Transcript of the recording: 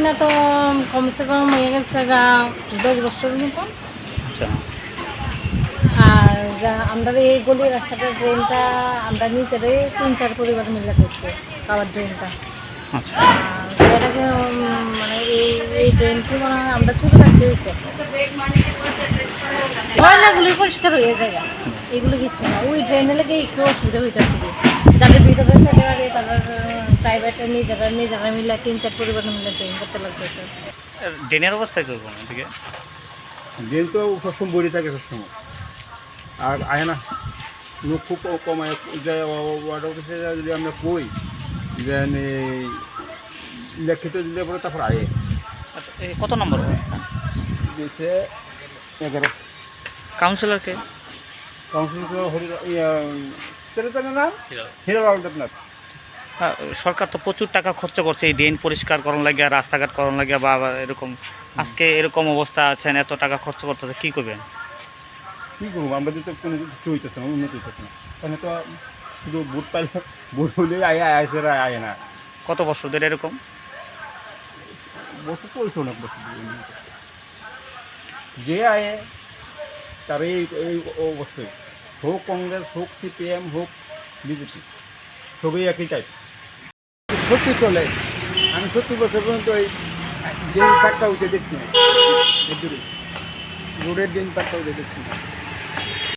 না তো কমসে কম হয়ে গেছে 10 বছরের মতো। আচ্ছা আর আমরা এই গলির রাস্তাটার ড্রেনটা আমরা নিজেরাই 3-4 পরিবার মিলে করছি খাবার ড্রেনটা। আচ্ছা আর এটাকে মানে এই ড্রেনটি মানে আমরা ছোটো থাকতে হয়েছে ময়লাগুলি পরিষ্কার হয়ে যায়, এগুলো কিচ্ছু না। ওই ড্রেনে লেগে একটু অসুবিধা হইতেছে কি, যাদের ভিতরে সাইডে বাড়ি তাদের প্রাইভেটে নিজেরা মিলে 3-4 পরিবার মিলে ড্রেন করতে লাগতেছে। ড্রেনের অবস্থা কীরকম এদিকে? ড্রেন তো সবসময় বড়ি থাকে সবসময়, আর আয় না লোক খুব কমায় যায়। ওয়ার্ড অফিসে যদি আমরা কই যে লিখিত দিলে পরে তারপর আয়ে আচ্ছা কত নম্বর দিয়েছে 11 কাউন্সিলরকে? কাউন্সিল না হিরো রবীন্দ্রনাথ। হ্যাঁ, সরকার তো প্রচুর টাকা খরচ করছে এই ড্রেন পরিষ্কার করার লাগে, রাস্তাঘাট করার লাগে, বা আবার এরকম আজকে এরকম অবস্থা আছেন, এত টাকা খরচ করতেছে, কী করবেন? কী করবো, আমরা তো কোনো কিছু হইতেছে না, উন্নতি হইতেছে না। তাহলে তো শুধু ভোট পাইলে ভোট হইলেই আইসে আয় না। কত বছর ধরে এরকম? বছর চলছে, অনেক বছর যে আয়ে তার এই অবস্থায়, হোক কংগ্রেস, হোক সিপিএম, হোক বিজেপি, সবই একই টাইপ। সত্যি চলে, আমি 70 বছর পর্যন্ত এই দিন 4টা উঠে দেখছি না, রোডের দিন 4টা উঠে দেখছি না।